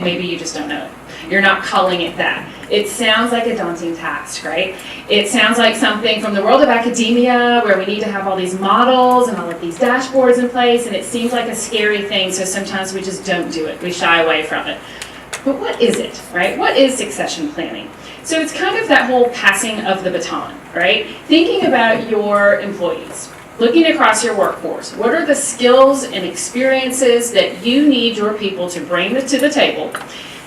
Maybe you just don't know it. You're not calling it that. It sounds like a daunting task, right? It sounds like something from the world of academia where we need to have all these models and all of these dashboards in place, and it seems like a scary thing, so sometimes we just don't do it. We shy away from it. But what is it, right? What is succession planning? So it's kind of that whole passing of the baton, right? Thinking about your employees. Looking across your workforce, what are the skills and experiences that you need your people to bring to the table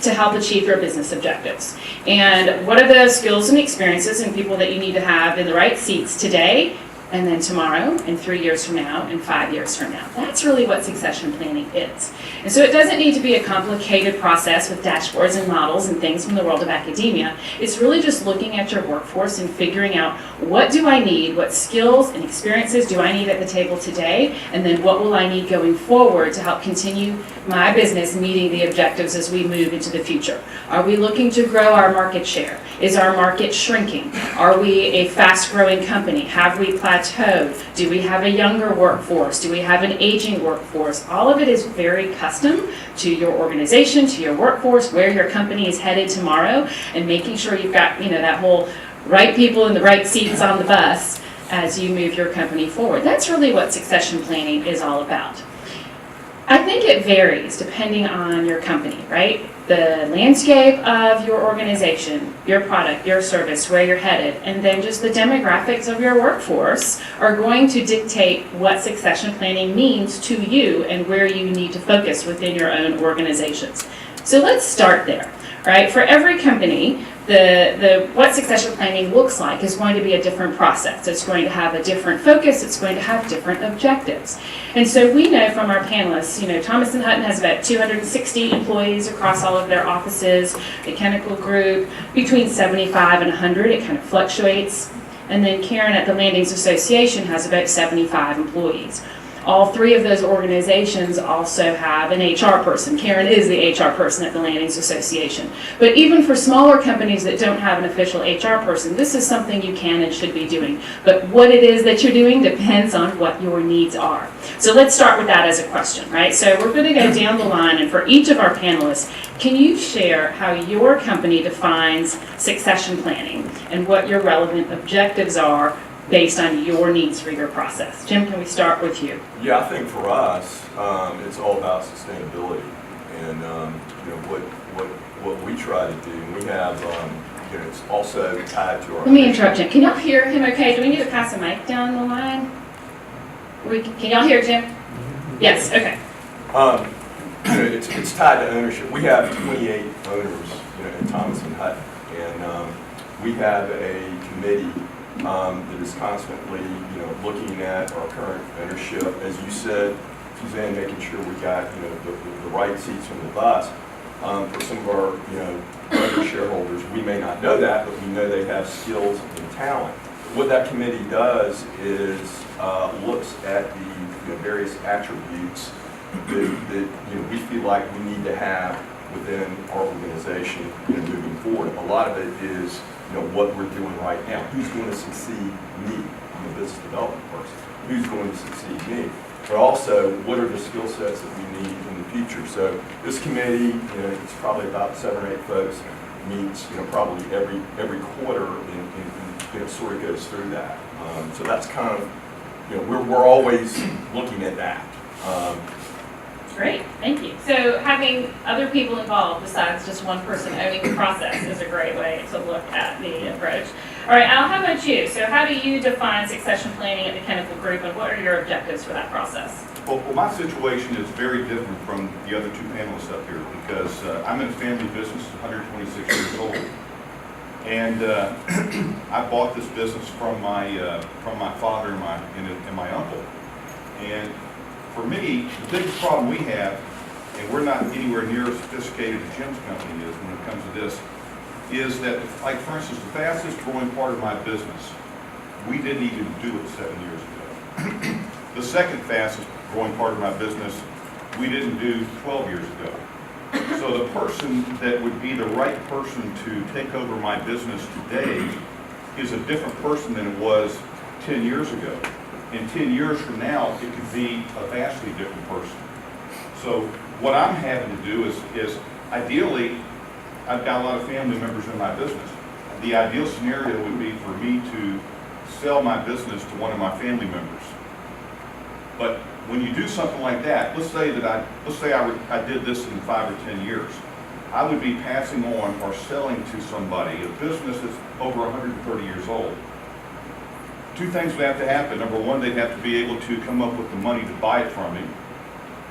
to help achieve your business objectives? And what are the skills and experiences and people that you need to have in the right seats today, and then tomorrow, and 3 years from now, and 5 years from now? That's really what succession planning is. And so it doesn't need to be a complicated process with dashboards and models and things from the world of academia. It's really just looking at your workforce and figuring out, what do I need, what skills and experiences do I need at the table today, and then what will I need going forward to help continue my business meeting the objectives as we move into the future. Are we looking to grow our market share? Is our market shrinking? Are we a fast-growing company? Have we plateaued? Do we have a younger workforce? Do we have an aging workforce? All of it is very custom to your organization, to your workforce, where your company is headed tomorrow, and making sure you've got, that whole right people in the right seats on the bus as you move your company forward. That's really what succession planning is all about. I think it varies depending on your company, right? The landscape of your organization, your product, your service, where you're headed, and then just the demographics of your workforce are going to dictate what succession planning means to you and where you need to focus within your own organizations. So let's start there, right? For every company, what succession planning looks like is going to be a different process. It's going to have a different focus. It's going to have different objectives. And so we know from our panelists, Thomas & Hutton has about 260 employees across all of their offices. The Chemical Group, between 75 and 100. It kind of fluctuates. And then Karen at the Landings Association has about 75 employees. All three of those organizations also have an HR person. Karen is the HR person at the Landings Association. But even for smaller companies that don't have an official HR person, this is something you can and should be doing. But what it is that you're doing depends on what your needs are. So let's start with that as a question, right? So we're going to go down the line, and for each of our panelists, can you share how your company defines succession planning and what your relevant objectives are based on your needs for your process? Jim, can we start with you? Yeah, I think for us, it's all about sustainability, and what we try to do. We have, it's also tied to our. Let me interrupt Jim. Can y'all hear him? Okay. Do we need to pass a mic down the line? Can y'all hear Jim? Yes. Okay. It's tied to ownership. We have 28 owners, in Thomas & Hutton, and we have a committee that is constantly, looking at our current ownership. As you said, Suzanne, making sure we got, the right seats on the bus. For some of our, other shareholders, we may not know that, but we know they have skills and talent. What that committee does is looks at the various attributes that we feel like we need to have within our organization, moving forward. A lot of it is what we're doing right now. Who's going to succeed me? I'm a business development person. Who's going to succeed me? But also, what are the skill sets that we need in the future? So this committee, it's probably about 7 or 8 folks, meets, probably every quarter, and sort of goes through that. So that's kind of, we're always looking at that. Great, thank you. So having other people involved besides just one person owning the process is a great way to look at the approach. All right, Al, how about you? So how do you define succession planning at the Chemical Group, and what are your objectives for that process? Well, my situation is very different from the other two panelists up here, because I'm in a family business, 126 years old. And I bought this business from my father and my uncle. And for me, the biggest problem we have, and we're not anywhere near as sophisticated as Jim's company is when it comes to this, is that, like for instance, the fastest growing part of my business, we didn't even do it 7 years ago. The second fastest growing part of my business, we didn't do 12 years ago. So the person that would be the right person to take over my business today is a different person than it was 10 years ago. And 10 years from now, it could be a vastly different person. So what I'm having to do is Ideally, I've got a lot of family members in my business. The ideal scenario would be for me to sell my business to one of my family members. But when you do something like that, let's say I did this in 5 or 10 years, I would be passing on or selling to somebody a business that's over 130 years old. Two things would have to happen. Number one, they'd have to be able to come up with the money to buy it from me.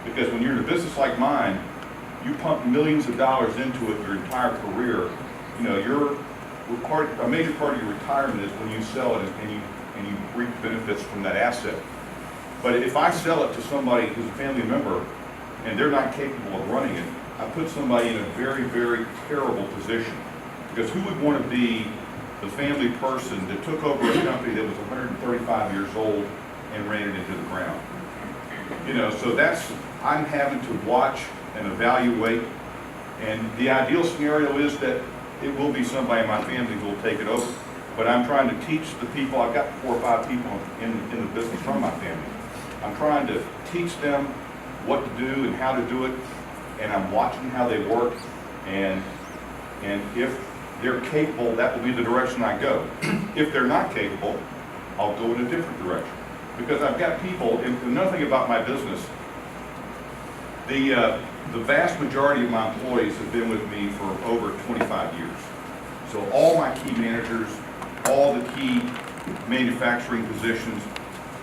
Because when you're in a business like mine, you pump millions of dollars into it your entire career. You know, a major part of your retirement is when you sell it and you reap benefits from that asset. But if I sell it to somebody who's a family member and they're not capable of running it, I put somebody in a very, very terrible position. Because who would want to be the family person that took over a company that was 135 years old and ran it into the ground? You know, so I'm having to watch and evaluate, and the ideal scenario is that it will be somebody in my family who will take it over. But I'm trying to teach the people, I've got 4 or 5 people in the business from my family. I'm trying to teach them what to do and how to do it, and I'm watching how they work, and if they're capable, that will be the direction I go. If they're not capable, I'll go in a different direction. Because I've got people, and another thing about my business, the vast majority of my employees have been with me for over 25 years. So all my key managers, all the key manufacturing positions,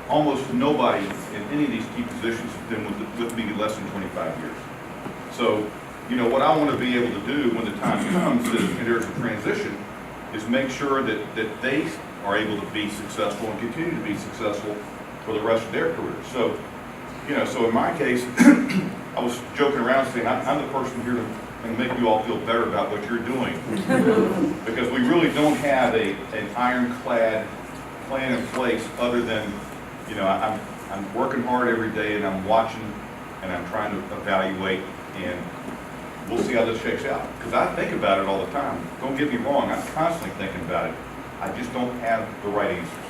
almost nobody in any of these key positions has been with me less than 25 years. So, you know, what I want to be able to do when the time comes and there's a transition is make sure that they are able to be successful and continue to be successful for the rest of their career. So, you know, so in my case, I was joking around saying I'm the person here to make you all feel better about what you're doing. Because we really don't have an ironclad plan in place other than, you know, I'm working hard every day and I'm watching and I'm trying to evaluate, and we'll see how this shakes out. Because I think about it all the time. Don't get me wrong, I'm constantly thinking about it. I just don't have the right answers.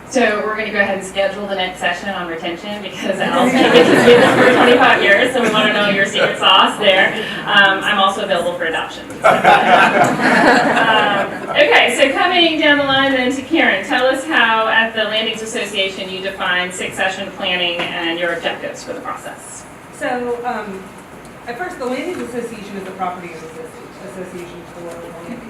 So we're going to go ahead and schedule the next session on retention because Al's been with us for 25 years, so we want to know your secret sauce there. I'm also available for adoption. Okay, so coming down the line then to Karen, tell us how at the Landings Association you define succession planning and your objectives for the process. So at first, the Landings Association is a property association for landings.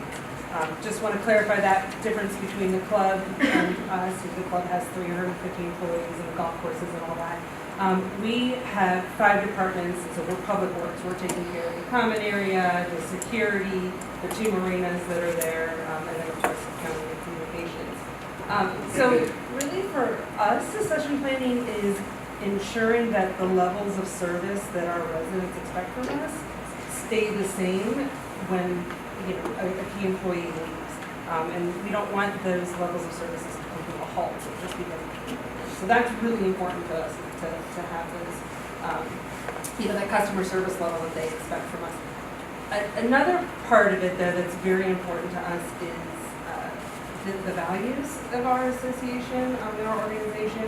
Just want to clarify that difference between the club and us. The club has 350 employees and golf courses and all that. We have 5 departments, so we're public works. We're taking care of the common area, the security, the 2 marinas that are there, and then of course accounting and communications. So really for us, succession planning is ensuring that the levels of service that our residents expect from us stay the same when a key employee leaves. And we don't want those levels of services to come to a halt just because of key employees. So that's really important to us to have those, that customer service level that they expect from us. Another part of it, though, that's very important to us is the values of our association, in our organization,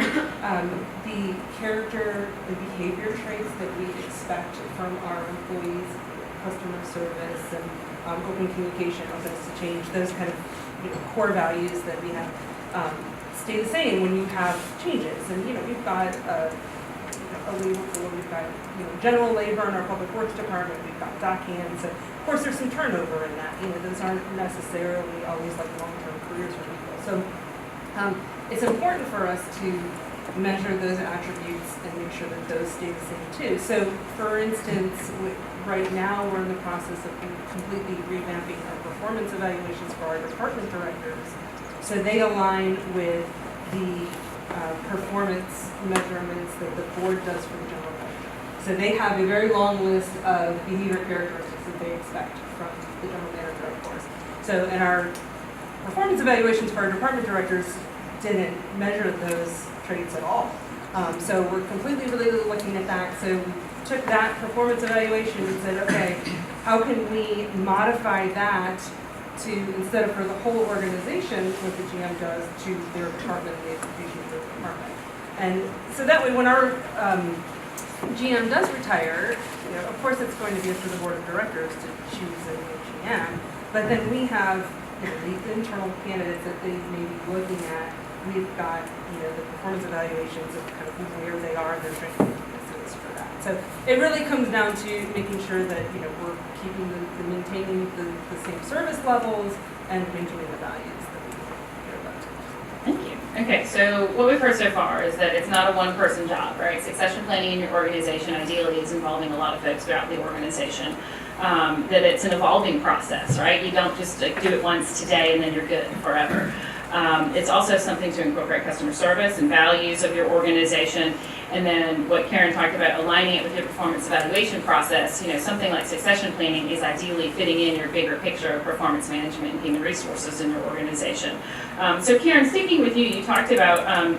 the character, the behavior traits that we expect from our employees, customer service, and open communication, openness to change, those kind of core values that we have stay the same when you have changes. And we've got a labor pool, we've got general labor in our public works department, we've got dock hands. So of course, there's some turnover in that. Those aren't necessarily always like long-term careers for people. So it's important for us to measure those attributes and make sure that those stay the same too. So for instance, right now we're in the process of completely revamping our performance evaluations for our department directors, so they align with the performance measurements that the board does for the general manager. So they have a very long list of behavior characteristics that they expect from the general manager, of course. So in our performance evaluations for our department directors didn't measure those traits at all. So we're completely really looking at that. So we took that performance evaluation and said, okay, how can we modify that to, instead of for the whole organization, what the GM does, to their department and the expectations of the department. And so that way when our GM does retire, of course it's going to be up to the board of directors to choose a new GM, but then we have the internal candidates that they may be looking at. We've got the performance evaluations of kind of where they are, their strengths and weaknesses for that. So it really comes down to making sure that we're keeping maintaining the same service levels and maintaining the values that we care about. Thank you. Okay, so what we've heard so far is that it's not a one-person job, right? Succession planning in your organization ideally is involving a lot of folks throughout the organization. That it's an evolving process, right? You don't just do it once today and then you're good forever. It's also something to incorporate customer service and values of your organization. And then what Karen talked about, aligning it with your performance evaluation process, something like succession planning is ideally fitting in your bigger picture of performance management and human resources in your organization. So Karen, sticking with you, you talked about, a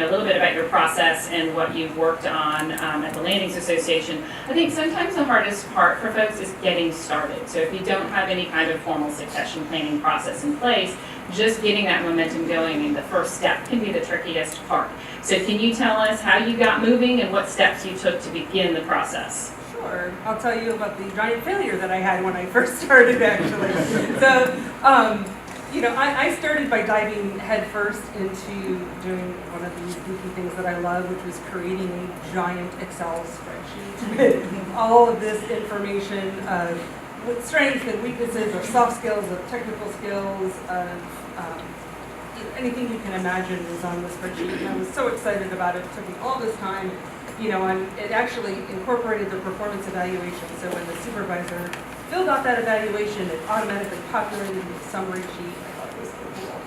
little bit about your process and what you've worked on at the Landings Association. I think sometimes the hardest part for folks is getting started. So if you don't have any kind of formal succession planning process in place, just getting that momentum going in the first step can be the trickiest part. So can you tell us how you got moving and what steps you took to begin the process? Sure. I'll tell you about the giant failure that I had when I first started, actually. So, I started by diving headfirst into doing one of these goofy things that I love, which was creating a giant Excel spreadsheet with all of this information with strengths and weaknesses of soft skills, of technical skills, anything you can imagine was on the spreadsheet. And I was so excited about it. It took me all this time. And it actually incorporated the performance evaluation. So when the supervisor filled out that evaluation, it automatically populated in the summary sheet. I thought it was so cool.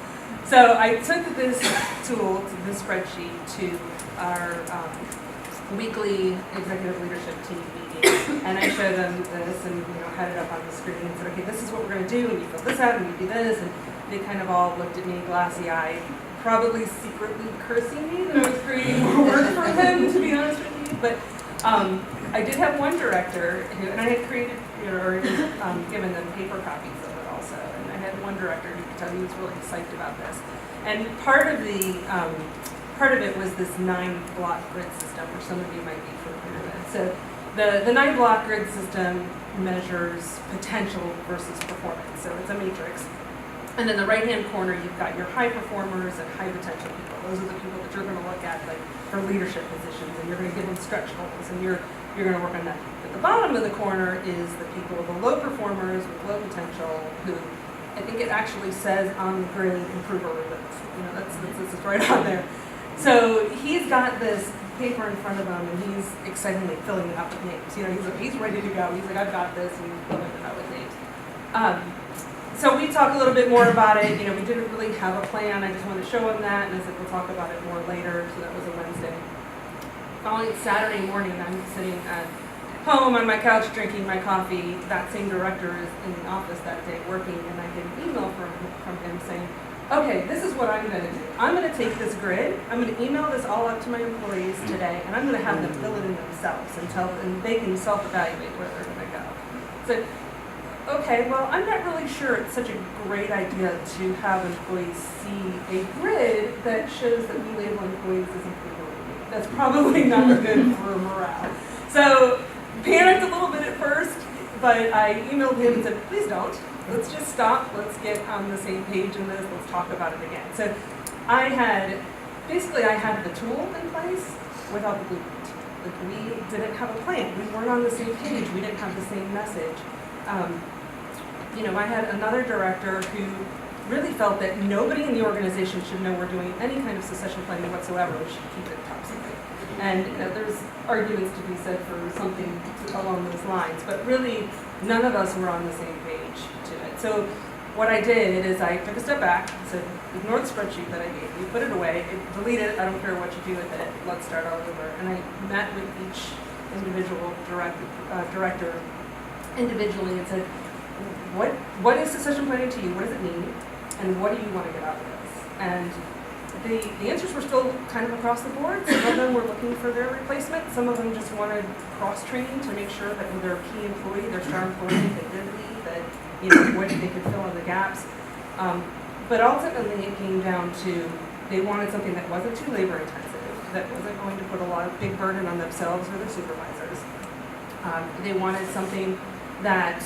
So I took this tool, this spreadsheet, to our weekly executive leadership team meeting, and I showed them this and had it up on the screen and said, okay, this is what we're going to do, and you fill this out, and you do this, and they kind of all looked at me glassy-eyed, probably secretly cursing me that I was creating more work for them, to be honest with you. But I did have one director who, and I had created or given them paper copies of it also, and I had one director who could tell he was really psyched about this. And part of it was this 9-block grid system, which some of you might be familiar with. So the 9-block grid system measures potential versus performance. So it's a matrix. And in the right-hand corner, you've got your high performers and high potential people. Those are the people that you're going to look at for leadership positions, and you're going to give them stretch goals, and you're going to work on that. At the bottom of the corner is the people, the low performers with low potential, who I think it actually says on the grid, improve or remove. This is right on there. So he's got this paper in front of him, and he's excitedly filling it out with names. He's ready to go. He's like, I've got this, and he's filling it out with names. So we talked a little bit more about it. We didn't really have a plan. I just wanted to show him that, and I said, we'll talk about it more later. So that was a Wednesday. Following Saturday morning, I'm sitting at home on my couch drinking my coffee. That same director is in the office that day working, and I get an email from him saying, okay, this is what I'm going to do. I'm going to take this grid, I'm going to email this all up to my employees today, and I'm going to have them fill it in themselves and they can self-evaluate where they're going to go. So, okay, well, I'm not really sure it's such a great idea to have employees see a grid that shows that we label employees as improvable. That's probably not good for morale. So, panicked a little bit at first, but I emailed him and said, please don't. Let's just stop. Let's get on the same page in this. Let's talk about it again. So I had the tool in place without the blueprint. We didn't have a plan. We weren't on the same page. We didn't have the same message. I had another director who really felt that nobody in the organization should know we're doing any kind of succession planning whatsoever. We should keep it top secret. And there's arguments to be said for something along those lines, but really none of us were on the same page to it. So what I did is I took a step back and said, ignore the spreadsheet that I gave you, put it away, delete it, I don't care what you do with it, let's start all over. And I met with each individual director individually and said, what is succession planning to you? What does it mean? And what do you want to get out of this? And the answers were still kind of across the board. Some of them were looking for their replacement. Some of them just wanted cross-training to make sure that with their key employee, their star employee, they did leave, that what they could fill in the gaps. But ultimately, it came down to they wanted something that wasn't too labor-intensive, that wasn't going to put a lot of big burden on themselves or their supervisors. They wanted something that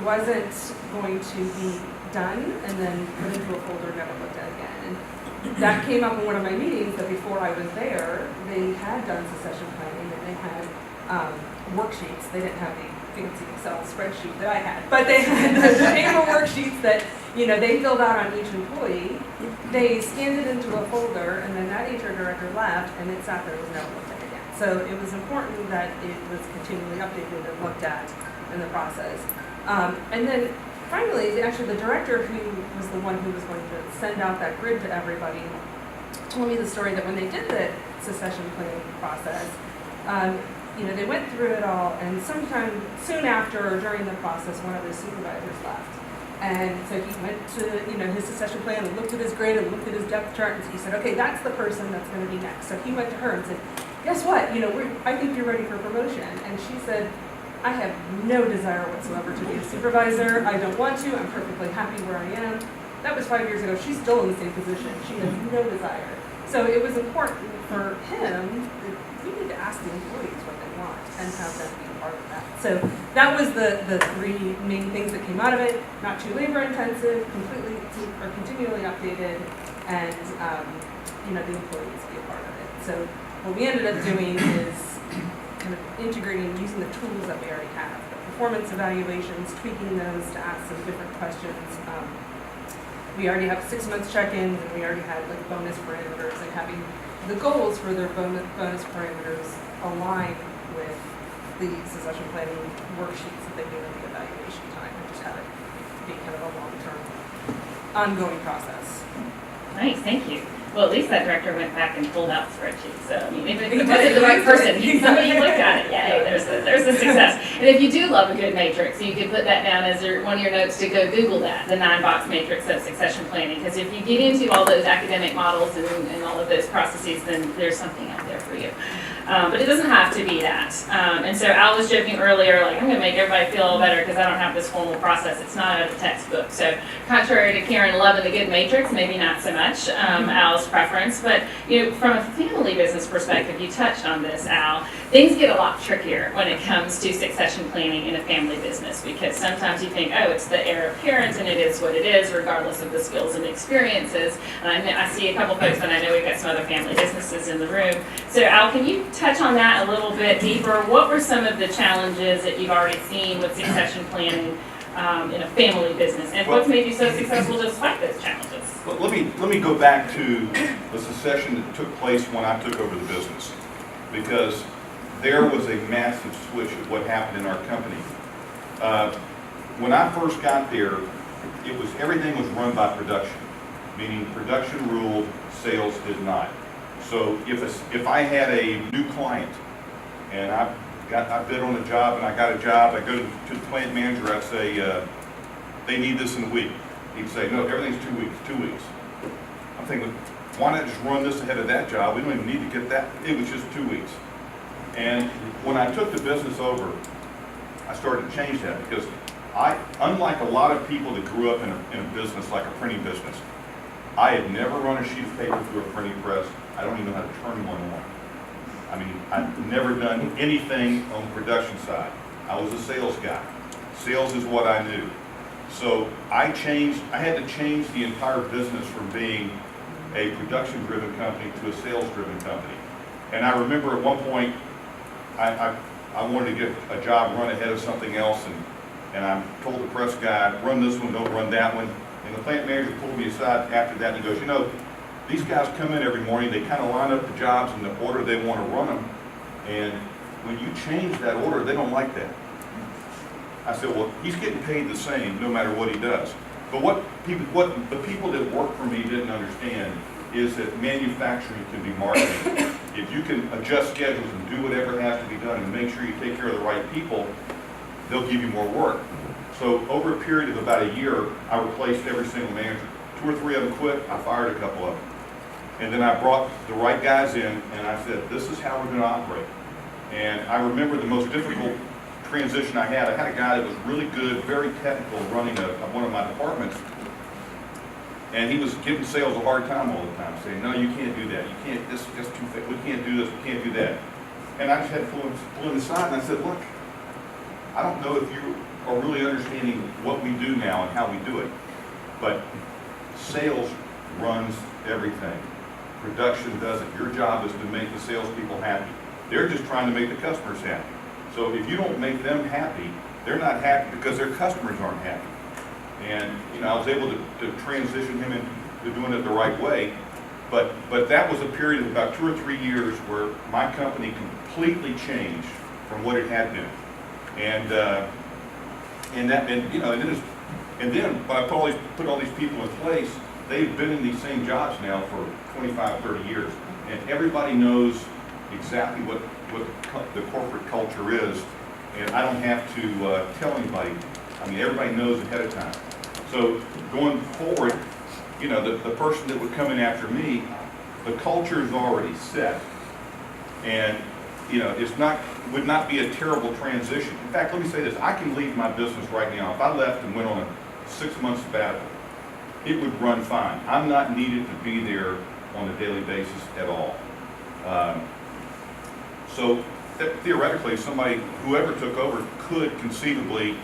wasn't going to be done and then put into a folder and never looked at again. And that came up in one of my meetings, that before I was there, they had done succession planning and they had worksheets. They didn't have the fancy Excel spreadsheet that I had, but they had the paper worksheets that, you know, they filled out on each employee. They scanned it into a folder, and then that HR director left, and it sat there, was never looked at again. So it was important that it was continually updated and looked at in the process. And then finally, actually the director, who was the one who was going to send out that grid to everybody, told me the story that when they did the succession planning process, you know, they went through it all, and sometime soon after or during the process, one of the supervisors left. And so he went to, you know, his succession plan and looked at his grid and looked at his depth chart, and he said, okay, that's the person that's going to be next. So he went to her and said, guess what? You know, I think you're ready for promotion. And she said, I have no desire whatsoever to be a supervisor. I don't want to. I'm perfectly happy where I am. That was 5 years ago. She's still in the same position. She has no desire. So it was important for him that we need to ask the employees what they want and have them be part of that. So that was the three main things that came out of it. Not too labor intensive, completely or continually updated, and you know, the employees be a part of it. So what we ended up doing is kind of integrating, using the tools that we already have, the performance evaluations, tweaking those to ask some different questions. We already have 6 months check-ins, and we already had like bonus parameters, and having the goals for their bonus parameters align with the succession planning worksheets that they do in the evaluation time, and just have it be kind of a long-term, ongoing process. Nice, thank you. Well, at least that director went back and pulled out spreadsheets, so I mean, even if it wasn't the right person, somebody looked at it, yay, there's the success. And if you do love a good matrix, you could put that down as one of your notes to go Google that, the 9-box matrix of succession planning, because if you get into all those academic models and all of those processes, then there's something out there for you. But it doesn't have to be that. And so Al was joking earlier, like, I'm gonna make everybody feel better because I don't have this formal process. It's not out of the textbook. So contrary to Karen loving the good matrix, maybe not so much Al's preference, but you know, from a family business perspective, you touched on this, Al, things get a lot trickier when it comes to succession planning in a family business, because sometimes you think, oh, it's the heir apparent and it is what it is, regardless of the skills and experiences. And I see a couple folks, and I know we've got some other family businesses in the room. So Al, can you touch on that a little bit deeper? What were some of the challenges that you've already seen with succession planning in a family business, and what's made you so successful despite those challenges? Well, let me go back to the succession that took place when I took over the business, because there was a massive switch of what happened in our company. When I first got there, everything was run by production, meaning production ruled, sales did not. So if I had a new client and I bid on a job and I got a job, I go to the plant manager, I'd say, they need this in a week. He'd say, no, everything's 2 weeks, 2 weeks. I'm thinking, why not just run this ahead of that job? We don't even need to get that. It was just 2 weeks. And when I took the business over, I started to change that, because unlike a lot of people that grew up in a business like a printing business, I had never run a sheet of paper through a printing press. I don't even know how to turn one on. I mean, I've never done anything on the production side. I was a sales guy. Sales is what I knew. So I had to change the entire business from being a production-driven company to a sales-driven company. And I remember at one point, I wanted to get a job run ahead of something else, and I told the press guy, run this one, don't run that one. And the plant manager pulled me aside after that, and he goes, you know, these guys come in every morning, they kind of line up the jobs in the order they want to run them, and when you change that order, they don't like that. I said, well, he's getting paid the same no matter what he does. But what the people that work for me didn't understand is that manufacturing can be marketing. If you can adjust schedules and do whatever has to be done and make sure you take care of the right people, they'll give you more work. So over a period of about a year, I replaced every single manager. 2 or 3 of them quit, I fired a couple of them. And then I brought the right guys in, and I said, this is how we're going to operate. And I remember the most difficult transition I had a guy that was really good, very technical, running one of my departments. And he was giving sales a hard time all the time, saying, no, you can't do that. You can't, this is too thick. We can't do this, we can't do that. And I just had to pull him aside and I said, look, I don't know if you are really understanding what we do now and how we do it, but sales runs everything. Production doesn't. Your job is to make the salespeople happy. They're just trying to make the customers happy. So if you don't make them happy, they're not happy because their customers aren't happy. And I was able to transition him into doing it the right way. But that was a period of about 2 or 3 years where my company completely changed from what it had been. And then when I put all these people in place, they've been in these same jobs now for 25, 30 years. And everybody knows exactly what the corporate culture is. And I don't have to tell anybody. I mean, everybody knows ahead of time. So going forward, the person that would come in after me, the culture is already set. And, would not be a terrible transition. In fact, let me say this, I can leave my business right now. If I left and went on a 6-month sabbatical, it would run fine. I'm not needed to be there on a daily basis at all. So theoretically, whoever took over could conceivably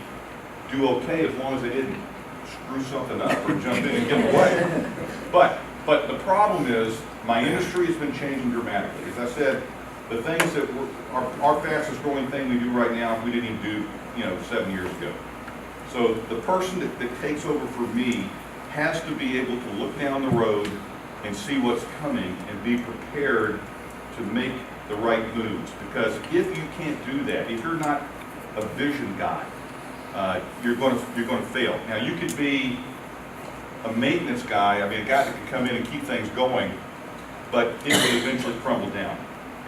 do okay as long as they didn't screw something up or jump in and get away. But the problem is my industry has been changing dramatically. As I said, the things that our fastest growing thing we do right now, we didn't even do 7 years ago. So the person that takes over for me has to be able to look down the road and see what's coming and be prepared to make the right moves. Because if you can't do that, if you're not a vision guy, you're going to fail. Now you could be a maintenance guy, a guy that can come in and keep things going, but it will eventually crumble down,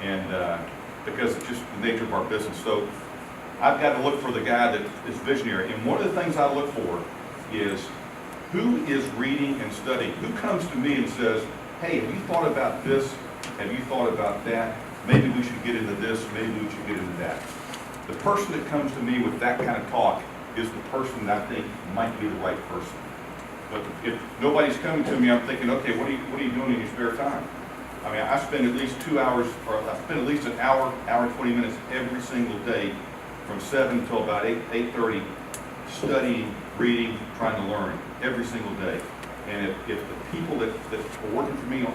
and because it's just the nature of our business. So I've got to look for the guy that is visionary, and one of the things I look for is who is reading and studying. Who comes to me and says, hey, have you thought about this? Have you thought about that? Maybe we should get into this, maybe we should get into that. The person that comes to me with that kind of talk is the person that I think might be the right person. But if nobody's coming to me, I'm thinking, okay, what are you doing in your spare time? I spend at least 2 hours, or I spend at least an hour and 20 minutes every single day from 7 until about 8:30 studying, reading, trying to learn every single day. And if the people that are working for me,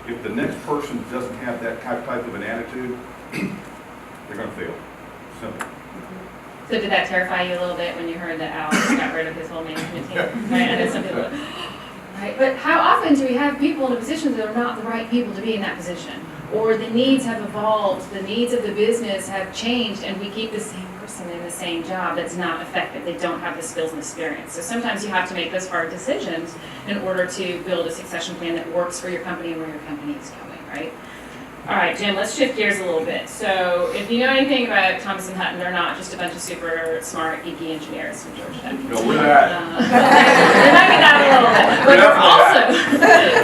if the next person doesn't have that type of an attitude, they're going to fail. Simple. So did that terrify you a little bit when you heard that Alex got rid of his whole management team? Right? I know some people, right? But how often do we have people in a position that are not the right people to be in that position? Or the needs have evolved, the needs of the business have changed, and we keep the same person in the same job that's not effective. They don't have the skills and experience. So sometimes you have to make those hard decisions in order to build a succession plan that works for your company and where your company is going, right? All right, Jim, let's shift gears a little bit. So if you know anything about Thomas & Hutton, they're not just a bunch of super smart, geeky engineers from Georgia. No, we're that. They might be that a little bit, but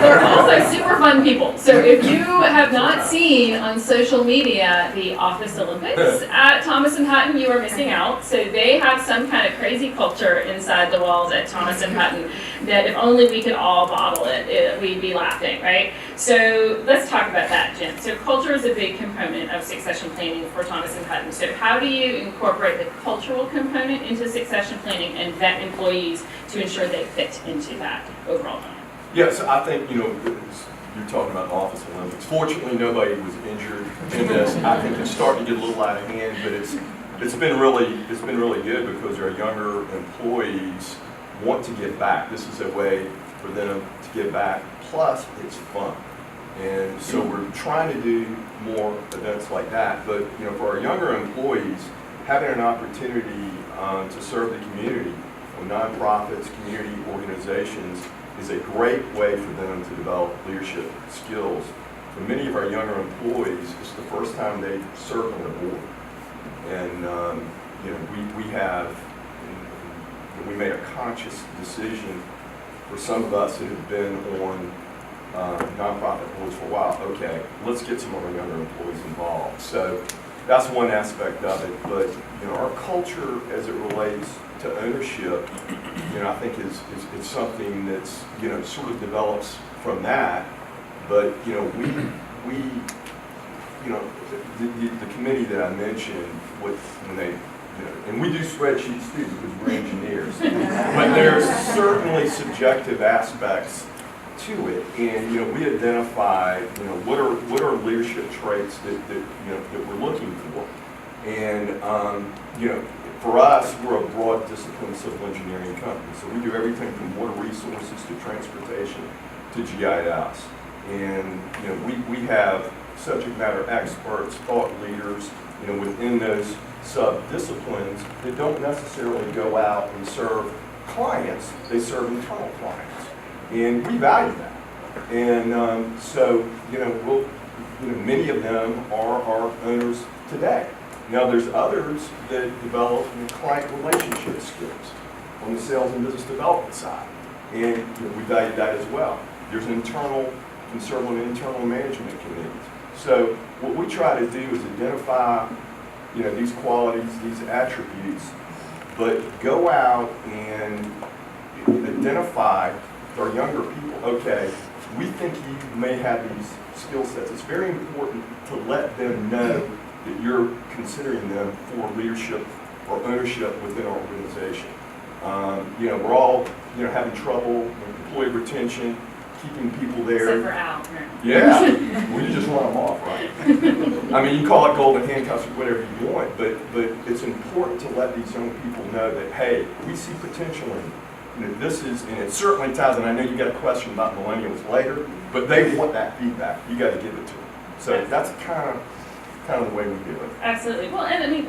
they're also super fun people. So if you have not seen on social media the Office Olympics at Thomas & Hutton, you are missing out. So they have some kind of crazy culture inside the walls at Thomas & Hutton that if only we could all bottle it, we'd be laughing, right? So let's talk about that, Jim. So culture is a big component of succession planning for Thomas & Hutton. So how do you incorporate the cultural component into succession planning and vet employees to ensure they fit into that overall plan? Yes, I think, you're talking about the Office Olympics. Fortunately, nobody was injured in this. I think it's starting to get a little out of hand, but it's been really good because our younger employees want to give back. This is a way for them to give back. Plus, it's fun. And so we're trying to do more events like that. But for our younger employees, having an opportunity to serve the community, nonprofits, community organizations, is a great way for them to develop leadership skills. For many of our younger employees, it's the first time they've served on a board. And we made a conscious decision for some of us that have been on nonprofit boards for a while. Okay, let's get some of our younger employees involved. So that's one aspect of it. But our culture, as it relates to ownership, I think is something that's, sort of develops from that. But, the committee that I mentioned, when they, and we do spreadsheets too, because we're engineers. But there's certainly subjective aspects to it, and we identify what are leadership traits that we're looking for, and for us, we're a broad discipline civil engineering company, so we do everything from water resources to transportation to GIS, and we have subject matter experts, thought leaders, within those sub-disciplines that don't necessarily go out and serve clients, they serve internal clients. And we value that. And so, many of them are our owners today. Now, there's others that develop client relationship skills on the sales and business development side. And we value that as well. There's conservative internal management committees. So what we try to do is identify, these qualities, these attributes, but go out and identify with our younger people, okay, we think you may have these skill sets. It's very important to let them know that you're considering them for leadership or ownership within our organization. We're all, having trouble with employee retention, keeping people there. Except for Al. Yeah, well, you just run them off, right? I mean, you call it golden handcuffs or whatever you want, but it's important to let these young people know that, hey, we see potential in you. This is, and it certainly ties, and I know you got a question about millennials later, but they want that feedback. You got to give it to them. So that's kind of the way we do it. Absolutely. Well, and I mean,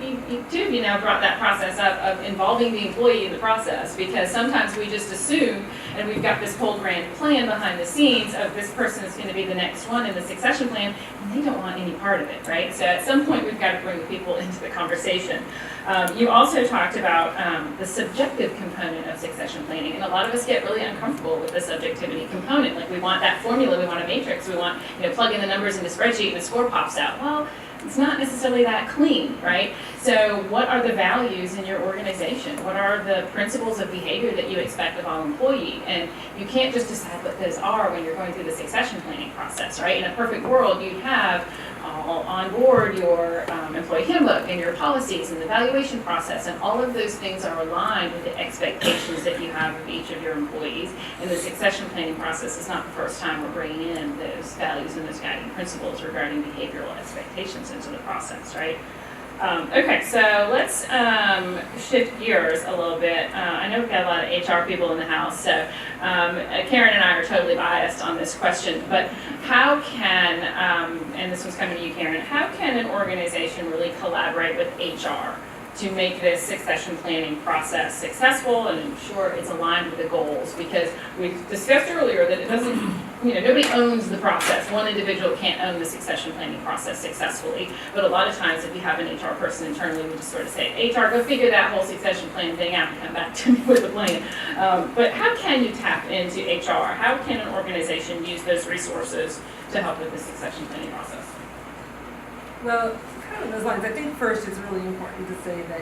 you now brought that process up of involving the employee in the process, because sometimes we just assume, and we've got this whole grand plan behind the scenes of this person is going to be the next one in the succession plan, and they don't want any part of it, right? So at some point, we've got to bring the people into the conversation. You also talked about the subjective component of succession planning, and a lot of us get really uncomfortable with the subjectivity component. Like, we want that formula, we want a matrix, we want, plug in the numbers in the spreadsheet and the score pops out. Well, it's not necessarily that clean, right? So what are the values in your organization? What are the principles of behavior that you expect of all employee? And you can't just decide what those are when you're going through the succession planning process, right? In a perfect world, you'd have all on board your employee handbook and your policies and the evaluation process, and all of those things are aligned with the expectations that you have of each of your employees. And the succession planning process is not the first time we're bringing in those values and those guiding principles regarding behavioral expectations into the process, right? Okay, so let's shift gears a little bit. I know we've got a lot of HR people in the house, so Karen and I are totally biased on this question, but how can, and this one's coming to you, Karen, how can an organization really collaborate with HR to make this succession planning process successful and ensure it's aligned with the goals? Because we discussed earlier that it doesn't, nobody owns the process. One individual can't own the succession planning process successfully, but a lot of times if you have an HR person internally, we just sort of say, HR, go figure that whole succession plan thing out and come back to me with a plan. But how can you tap into HR? How can an organization use those resources to help with the succession planning process? Well, kind of those lines, I think first it's really important to say that,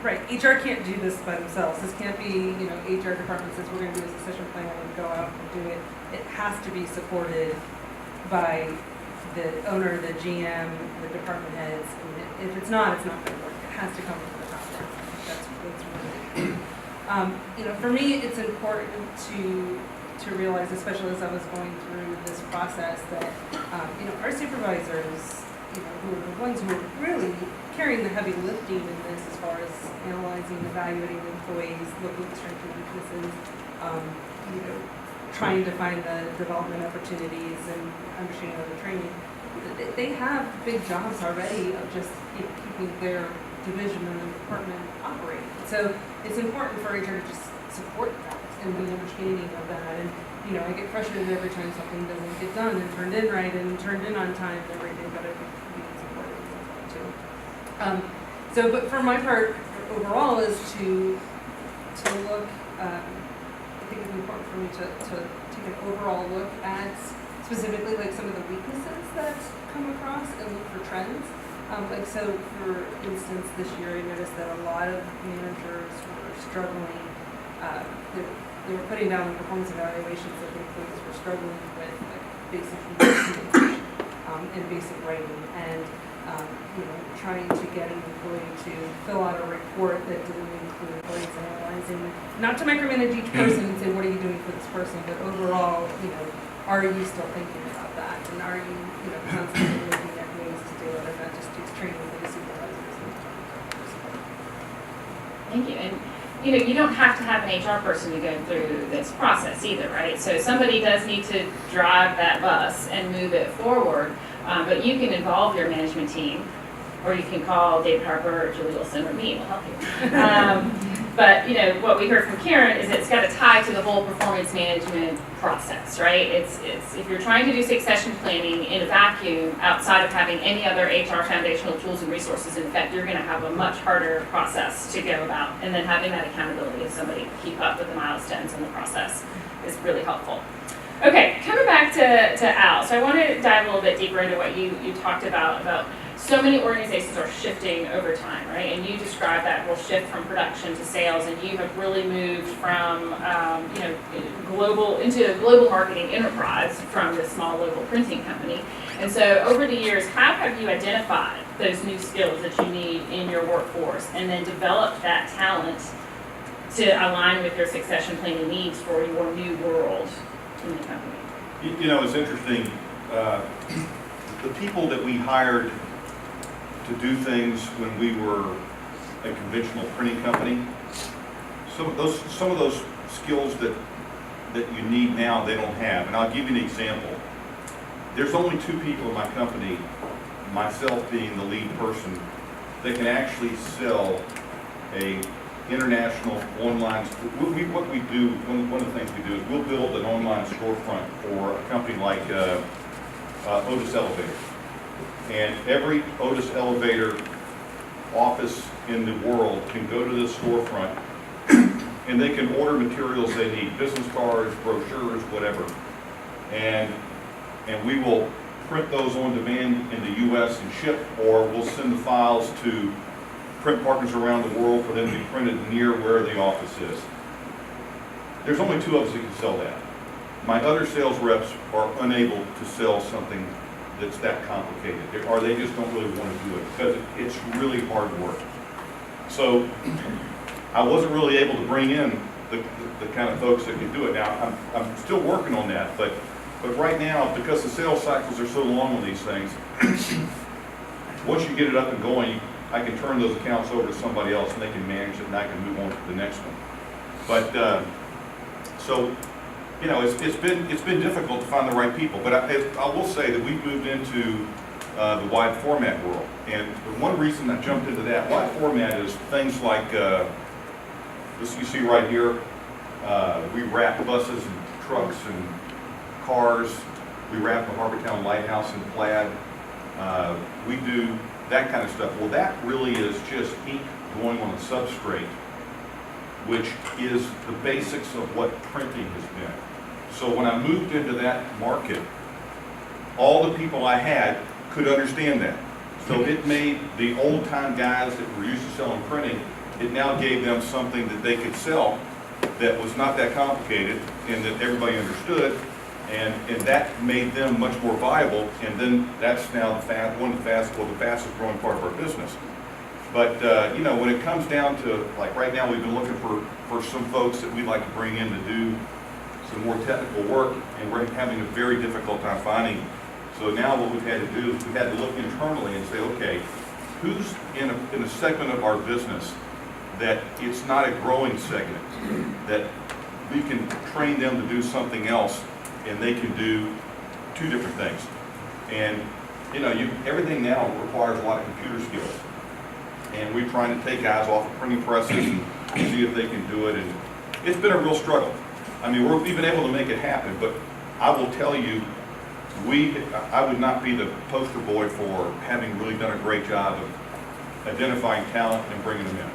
right, HR can't do this by themselves. This can't be, HR department says we're going to do a succession plan and go out and do it. It has to be supported by the owner, the GM, the department heads. And if it's not going to work. It has to come from the top down. That's really important. For me, it's important to realize, especially as I was going through this process, that our supervisors, who are the ones who are really carrying the heavy lifting in this as far as analyzing, evaluating employees, looking at strengths and weaknesses, trying to find the development opportunities and understanding of the training. They have big jobs already of just keeping their division and the department operating. So it's important for HR to just support that and be understanding of that. And I get frustrated every time something doesn't get done and turned in right and turned in on time and everything, but I think being supported is important too. But for my part, overall, is to look. I think it's important for me to take an overall look at specifically like some of the weaknesses that come across and look for trends. So for instance, this year I noticed that a lot of managers were struggling, they were putting down performance evaluations that the employees were struggling with, like basic communication, and basic writing, and trying to get an employee to fill out a report that didn't include employees analyzing, not to micromanage each person and say, what are you doing for this person, but overall, are you still thinking about that? And are you, constantly looking at ways to do it, and not just do training with the supervisors? Thank you. And you don't have to have an HR person to go through this process either, right? So somebody does need to drive that bus and move it forward, but you can involve your management team, or you can call David Harper or Julie Wilson or me, we'll help you. But what we heard from Karen is it's got to tie to the whole performance management process, right? It's if you're trying to do succession planning in a vacuum outside of having any other HR foundational tools and resources in effect, you're going to have a much harder process to go about. And then having that accountability of somebody to keep up with the milestones in the process is really helpful. Okay, coming back to Al. So I want to dive a little bit deeper into what you talked about so many organizations are shifting over time, right? And you described that whole shift from production to sales, and you have really moved from global into a global marketing enterprise from this small local printing company. And so over the years, how have you identified those new skills that you need in your workforce, and then developed that talent to align with your succession planning needs for your new world in the company? It's interesting. The people that we hired to do things when we were a conventional printing company, some of those skills that you need now, they don't have. And I'll give you an example. There's only 2 people in my company, myself being the lead person, that can actually sell a international online. What we do, one of the things we do is we'll build an online storefront for a company like Otis Elevator. And every Otis Elevator office in the world can go to this storefront and they can order materials they need, business cards, brochures, whatever. And we will print those on demand in the U.S. and ship, or we'll send the files to print partners around the world for them to be printed near where the office is. There's only 2 of us that can sell that. My other sales reps are unable to sell something that's that complicated, or they just don't really want to do it because it's really hard work. So I wasn't really able to bring in the kind of folks that can do it. Now I'm still working on that, but right now, because the sales cycles are so long on these things, once you get it up and going, I can turn those accounts over to somebody else and they can manage it and I can move on to the next one. But so it's been difficult to find the right people, but I will say that we've moved into the wide format world, and one reason I jumped into that wide format is things like this you see right here. We wrap buses and trucks and cars. We wrap the Harbortown Lighthouse in plaid. We do that kind of stuff. Well, that really is just ink going on a substrate, which is the basics of what printing has been. So when I moved into that market, all the people I had could understand that. So it made the old-time guys that were used to selling printing, it now gave them something that they could sell that was not that complicated and that everybody understood, and that made them much more viable, and then that's now the fastest growing part of our business. But when it comes down to, like right now, we've been looking for some folks that we'd like to bring in to do some more technical work, and we're having a very difficult time finding. So now what we've had to do is we've had to look internally and say, okay, who's in a segment of our business that it's not a growing segment, that we can train them to do something else, and they can do 2 different things. And everything now requires a lot of computer skills. And we're trying to take guys off of printing presses and see if they can do it. And it's been a real struggle. I mean, we've been able to make it happen, but I will tell you, I would not be the poster boy for having really done a great job of identifying talent and bringing them in.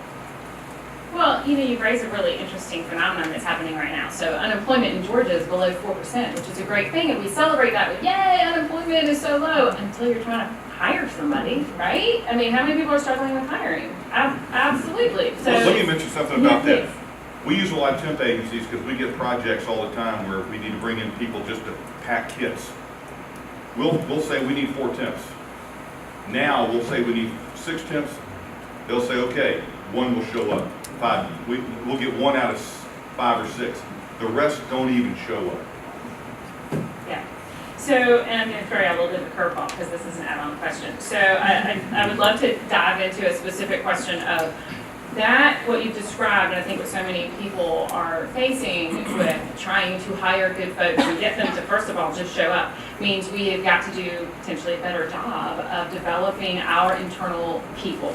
Well, you've raised a really interesting phenomenon that's happening right now. So unemployment in Georgia is below 4%, which is a great thing, and we celebrate that with, yay, unemployment is so low, until you're trying to hire somebody, right? I mean, how many people are struggling with hiring? Absolutely. So Well, let me mention something about yeah, that. We use a lot of temp agencies because we get projects all the time where we need to bring in people just to pack kits. We'll say we need 4 temps. Now, we'll say we need 6 temps. They'll say, okay, 1 will show up. 5. We'll get 1 out of 5 or 6. The rest don't even show up. Yeah. So, and I'm going to throw you a little bit of a curveball because this is an add-on question. So I would love to dive into a specific question of that, what you've described, and I think what so many people are facing with trying to hire good folks and get them to, first of all, just show up, means we have got to do potentially a better job of developing our internal people.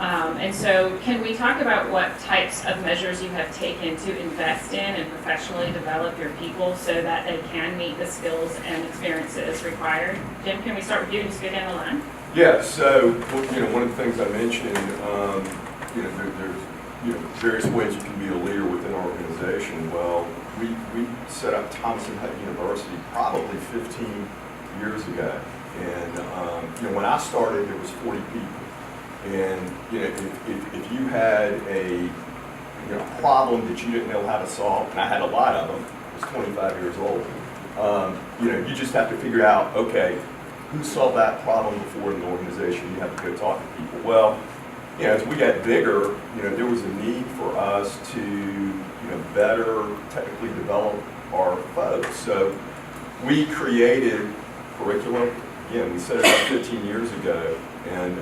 And so can we talk about what types of measures you have taken to invest in and professionally develop your people so that they can meet the skills and experiences required? Jim, can we start with you and just go down the line? Yeah, so, one of the things I mentioned, there's various ways you can be a leader within an organization. Well, we set up Thomas and Hut University probably 15 years ago. And, when I started, there was 40 people. And, if you had a problem that you didn't know how to solve, and I had a lot of them, I was 25 years old, you just have to figure out, okay, who solved that problem before in the organization? You have to go talk to people. Well, as we got bigger, there was a need for us to, better technically develop our folks. So we created curriculum. Again, we set it up 15 years ago, and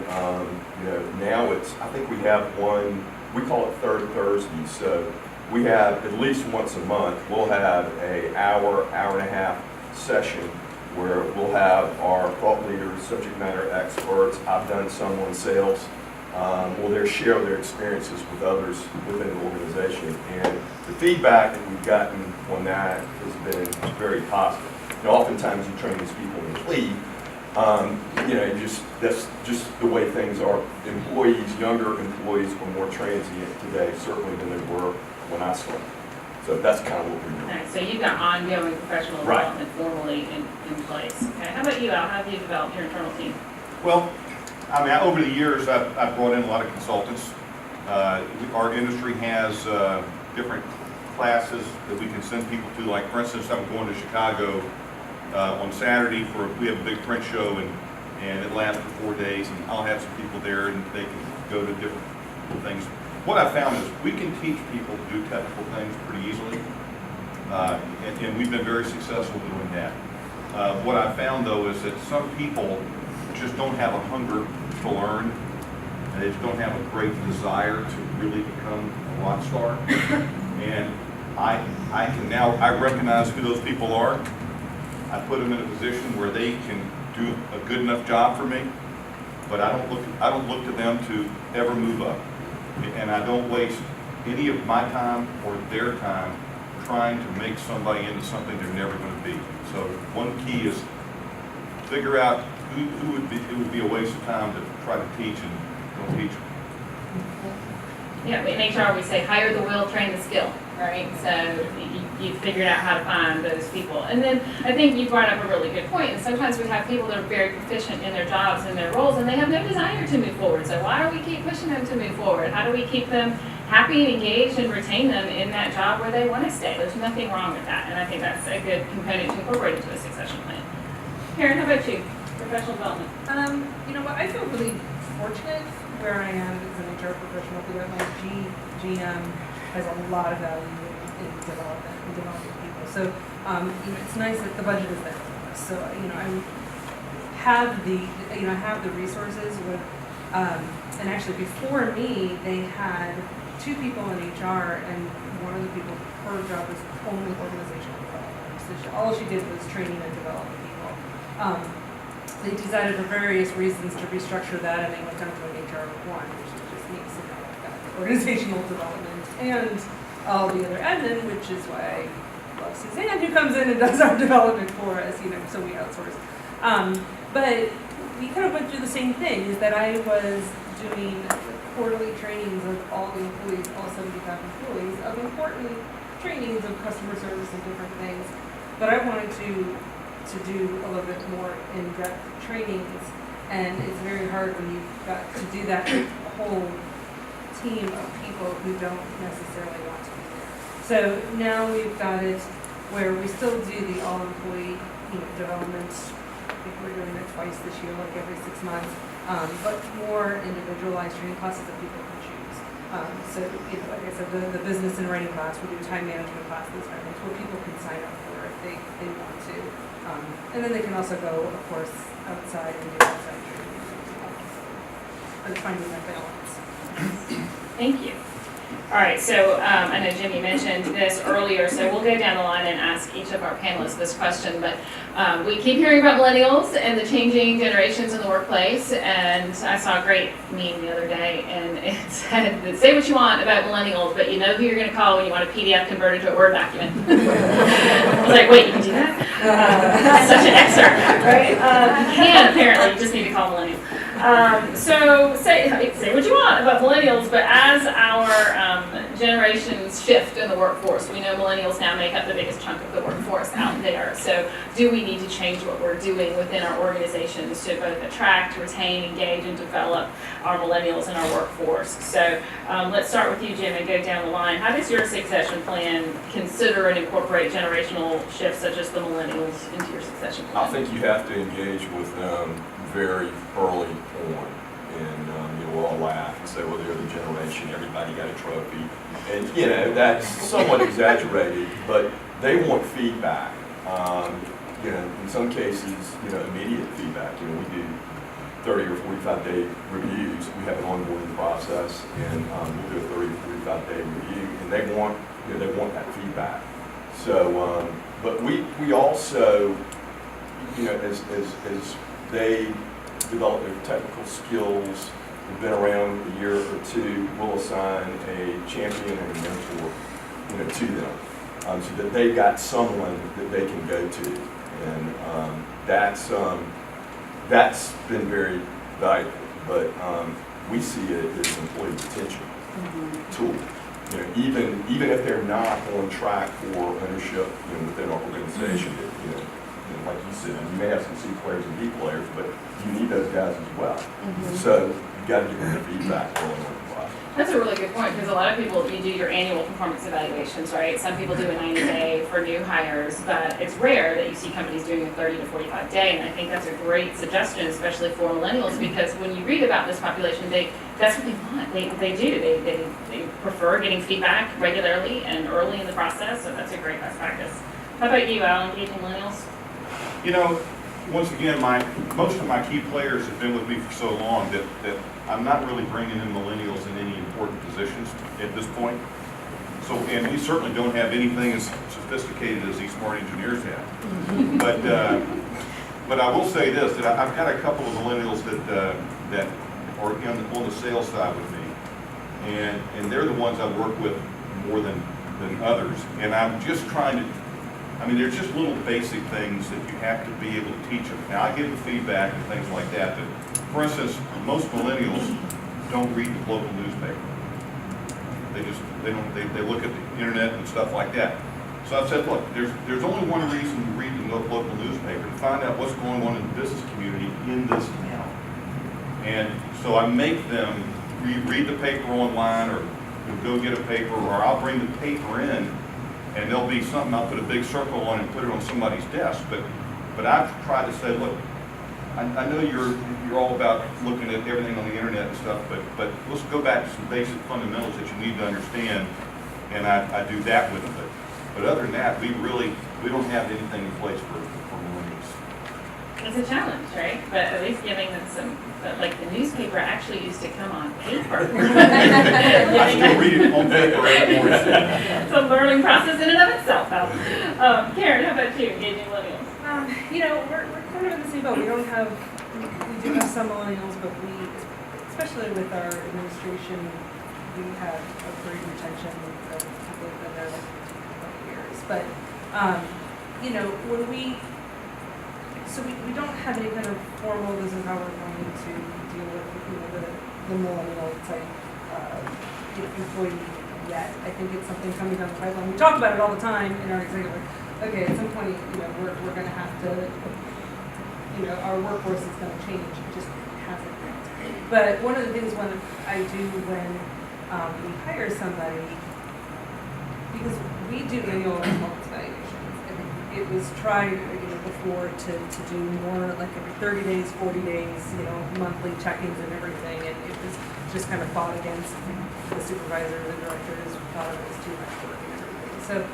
now I think we have one. We call it Third Thursday. So we have at least once a month. We'll have an hour and a half session where we'll have our thought leaders, subject matter experts. I've done some on sales. Will they share their experiences with others within the organization? And the feedback that we've gotten on that has been very positive. Oftentimes you train these people and they leave. That's just the way things are. Younger employees are more transient today, certainly than they were when I started. So that's kind of what we're doing. All right, so you've got ongoing professional development formally in place. Okay, how about you, Al? How have you developed your internal team? Well, over the years, I've brought in a lot of consultants. Our industry has different classes that we can send people to. Like, for instance, I'm going to Chicago on Saturday we have a big print show, and it lasts for 4 days, and I'll have some people there, and they can go to different things. What I found is we can teach people to do technical things pretty easily, and we've been very successful doing that. What I found, though, is that some people just don't have a hunger to learn, and they just don't have a great desire to really become a rock star. And I recognize who those people are. I put them in a position where they can do a good enough job for me, but I don't look to them to ever move up, and I don't waste any of my time or their time trying to make somebody into something they're never going to be. So one key is figure out it would be a waste of time to try to teach and don't teach them. Yeah, in HR we say hire the will, train the skill, right? So you figured out how to find those people. And then I think you brought up a really good point. And sometimes we have people that are very proficient in their jobs and their roles, and they have no desire to move forward. So why do we keep pushing them to move forward? How do we keep them happy and engaged and retain them in that job where they want to stay? There's nothing wrong with that. And I think that's a good component to incorporate into a succession plan. Karen, how about you? Professional development. I feel really fortunate where I am as an HR professional because my GM has a lot of value in developing people. So, it's nice that the budget is there for us. So, I have the resources with, and actually before me, they had 2 people in HR, and one of the people, her job was only organizational development. So all she did was training and developing people. They decided for various reasons to restructure that, and they went down to an HR1, which is just me, so now I've got organizational development and all the other admin, which is why I love Suzanne, who comes in and does our development for us, so we outsource. But we kind of went through the same thing, is that I was doing quarterly trainings of all the employees, all 75 employees, of important trainings of customer service and different things. But I wanted to do a little bit more in-depth trainings And it's very hard when you've got to do that with a whole team of people who don't necessarily want to be there. So now we've got it where we still do the all-employee, development. I think we're doing it twice this year, like every 6 months, but more individualized training classes that people can choose. So, like I said, the business and writing class, we do time management class, these kind of things, where people can sign up for if they want to. And then they can also go, of course, outside and do outside training as well. I'm finding that balance. Thank you. All right, so I know Jim, you mentioned this earlier, so we'll go down the line and ask each of our panelists this question, but we keep hearing about millennials and the changing generations in the workplace, and I saw a great meme the other day, and it said, say what you want about millennials, but you know who you're going to call when you want a PDF converted to a Word document. I was like, wait, you can do that? Such an excerpt, right? You can, apparently, you just need to call millennials. So say what you want about millennials, but as our generations shift in the workforce, we know millennials now make up the biggest chunk of the workforce out there. So do we need to change what we're doing within our organizations to both attract, retain, engage, and develop our millennials in our workforce? So let's start with you, Jim, and go down the line. How does your succession plan consider and incorporate generational shifts such as the millennials into your succession plan? I think you have to engage with them very early on. And we'll all laugh and say, well, they're the generation, everybody got a trophy. And, that's somewhat exaggerated, but they want feedback. In some cases, immediate feedback. We do 30 or 45-day reviews. We have an onboarding process, and we'll do a 30 or 45-day review, and they want that feedback. So, but we also, as they develop their technical skills, have been around a year or two, we'll assign a champion and a mentor, to them, so that they've got someone that they can go to, and that's been very valuable. But we see it as an employee retention tool. Even if they're not on track for ownership, within our organization, like you said, you may have some C players and D players, but you need those guys as well. So you've got to give them the feedback early on in the process. That's a really good point, because a lot of people, you do your annual performance evaluations, right? Some people do a 90-day for new hires, but it's rare that you see companies doing a 30 to 45-day, and I think that's a great suggestion, especially for millennials, because when you read about this population, that's what they want. They do. They prefer getting feedback regularly and early in the process, so that's a great best practice. How about you, Al, engaging millennials? Once again, most of my key players have been with me for so long that I'm not really bringing in millennials in any important positions at this point. So, and we certainly don't have anything as sophisticated as these smart engineers have. But I will say this, that I've got a couple of millennials that are on the sales side with me, and they're the ones I work with more than others. And I'm just trying to, they're just little basic things that you have to be able to teach them. Now, I give them feedback and things like that, but for instance, most millennials don't read the local newspaper. They look at the internet and stuff like that. So I said, look, there's only one reason to read the local newspaper, to find out what's going on in the business community in this town. And so I make them read the paper online, or go get a paper, or I'll bring the paper in, and there'll be something, I'll put a big circle on it and put it on somebody's desk. But I've tried to say, look, I know you're all about looking at everything on the internet and stuff, but let's go back to some basic fundamentals that you need to understand, and I do that with them. But other than that, we don't have anything in place for millennials. It's a challenge, right? But at least giving them some, like the newspaper actually used to come on paper. I still read it on paper anymore. It's a learning process in and of itself, Al. Karen, how about you, engaging millennials? We're kind of in the same boat. We do have some millennials, but especially with our administration, we have a great retention of people who've been there like 20 years. But, we don't have any kind of formal, this is how we're going to deal with, the millennial type, employee yet. I think it's something coming down the pipeline. We talk about it all the time in our executive. Okay, at some point, we're going to have to, our workforce is going to change. It just hasn't. But one of the things when I do when we hire somebody, because we do annual performance evaluations, and it was tried before to do more like every 30 days, 40 days, monthly check-ins and everything, and it was just kind of fought against the supervisors and directors thought it was too much work and everything. So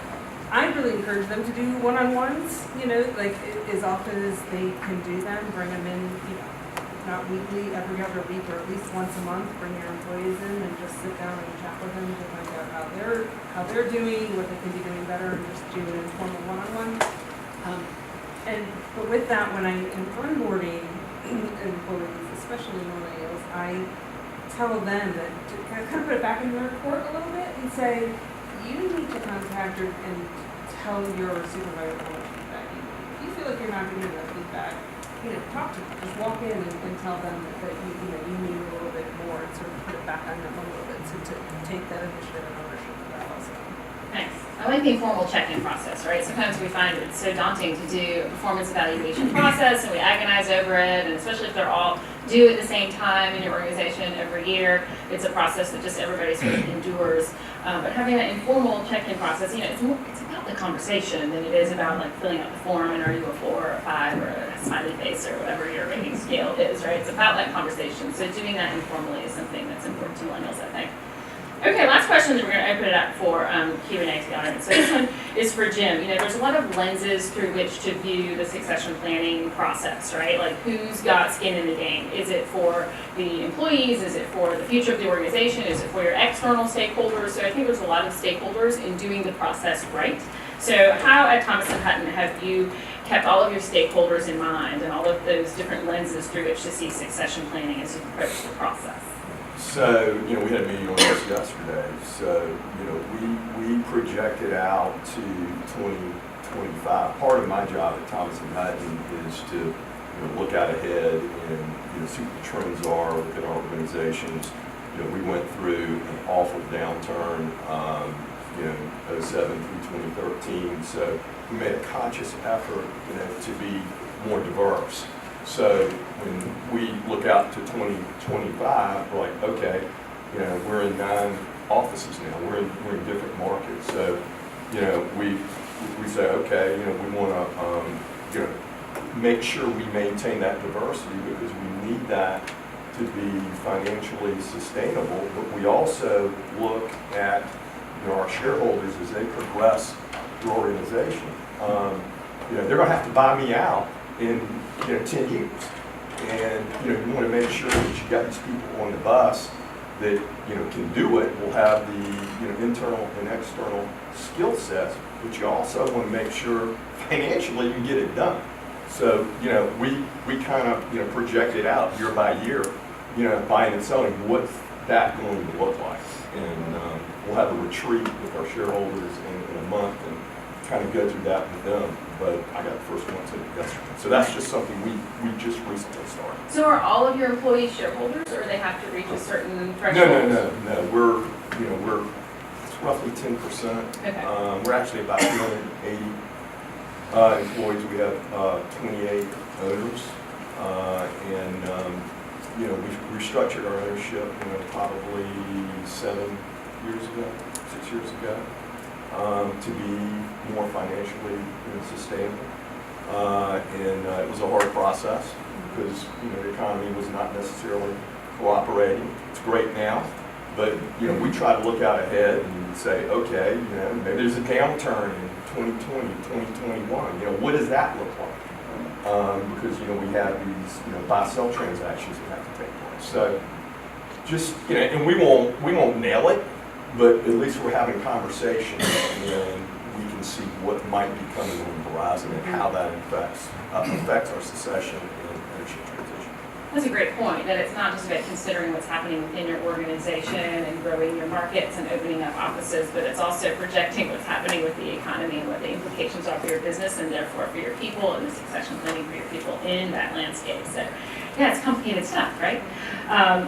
I really encourage them to do one-on-ones, like as often as they can do them, bring them in, not weekly, every other week, or at least once a month, bring your employees in and just sit down and chat with them to find out how they're doing, what they can be doing better, and just do an informal one-on-one. But with that, when I am onboarding employees, especially millennials, I tell them that to kind of put it back in the report a little bit and say, you need to contact and tell your supervisor how much feedback you need. If you feel like you're not getting enough feedback, talk to them. Just walk in and tell them that you need a little bit more and sort of put it back on them a little bit to take that initiative and ownership of that also. Nice. I like the informal check-in process, right? Sometimes we find it's so daunting to do a performance evaluation process and we agonize over it, and especially if they're all due at the same time in your organization every year, it's a process that just everybody sort of endures. But having that informal check-in process, it's about the conversation than it is about like filling out the form and are you a 4 or a 5 or a smiley face or whatever your rating scale is, right? It's about that conversation. So doing that informally is something that's important to millennials, I think. Okay, last question, then we're going to open it up for Q&A to the audience. So this one is for Jim. There's a lot of lenses through which to view the succession planning process, right? Like who's got skin in the game? Is it for the employees? Is it for the future of the organization? Is it for your external stakeholders? So I think there's a lot of stakeholders in doing the process right. So how at Thomas & Hutton have you kept all of your stakeholders in mind and all of those different lenses through which to see succession planning as you approach the process? So, we had a meeting on this yesterday. So, we projected out to 2025. Part of my job at Thomas & Hutton is to look out ahead and see what the trends are within our organizations. We went through an awful downturn, 07 through 2013. So we made a conscious effort, to be more diverse. So when we look out to 2025, we're like, okay, we're in 9 offices now. We're in different markets. So, we say, okay, we want to, make sure we maintain that diversity because we need that to be financially sustainable. But we also look at, our shareholders as they progress the organization. They're going to have to buy me out in 10 years. And you want to make sure that you got these people on the bus that can do it, will have the internal and external skill sets, but you also want to make sure financially you can get it done. So we kind of project it out year by year, buying and selling, what's that going to look like. And we'll have a retreat with our shareholders in a month and kind of go through that with them. But I got the first one to yesterday. So that's just something we just recently started. So are all of your employees shareholders, or they have to reach a certain threshold? No. We're it's roughly 10%. Okay. We're actually about 280 employees. We have 28 owners, and we restructured our ownership, probably 6 years ago. To be more financially sustainable. And it was a hard process because the economy was not necessarily cooperating. It's great now, but we try to look out ahead and say, okay, maybe there's a downturn in 2020, 2021. What does that look like? Because we have these buy-sell transactions that have to take place. So just and we won't nail it. But at least we're having conversations, and we can see what might be coming on the horizon and how that affects our succession and ownership transition. That's a great point, that it's not just about considering what's happening within your organization and growing your markets and opening up offices, but it's also projecting what's happening with the economy and what the implications are for your business and therefore for your people and the succession planning for your people in that landscape. So yeah, it's complicated stuff, right?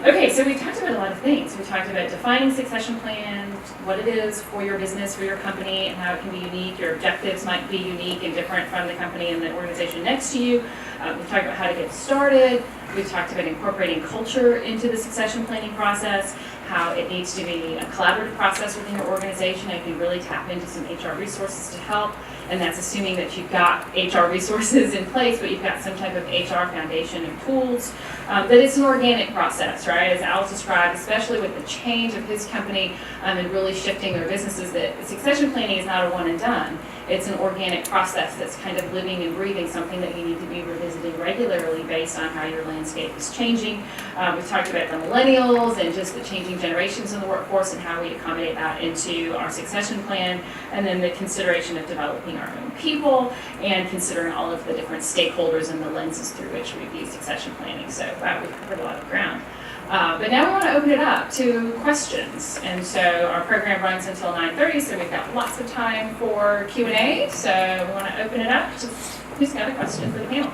Okay, so we talked about a lot of things. We talked about defining succession plan, what it is for your business, for your company, and how it can be unique. Your objectives might be unique and different from the company and the organization next to you. We've talked about how to get started. We've talked about incorporating culture into the succession planning process, how it needs to be a collaborative process within your organization. And you can really tap into some HR resources to help. And that's assuming that you've got HR resources in place, but you've got some type of HR foundation and tools. That it's an organic process, right? As Al described, especially with the change of his company and really shifting their businesses, that succession planning is not a one and done. It's an organic process that's kind of living and breathing, something that you need to be revisiting regularly based on how your landscape is changing. We've talked about the millennials and just the changing generations in the workforce and how we accommodate that into our succession plan, and then the consideration of developing our own people and considering all of the different stakeholders and the lenses through which we view succession planning. So wow, we've covered a lot of ground. But now we want to open it up to questions. And so our program runs until 9:30, so we've got lots of time for Q&A. So we want to open it up. Just who's got a question for the panel?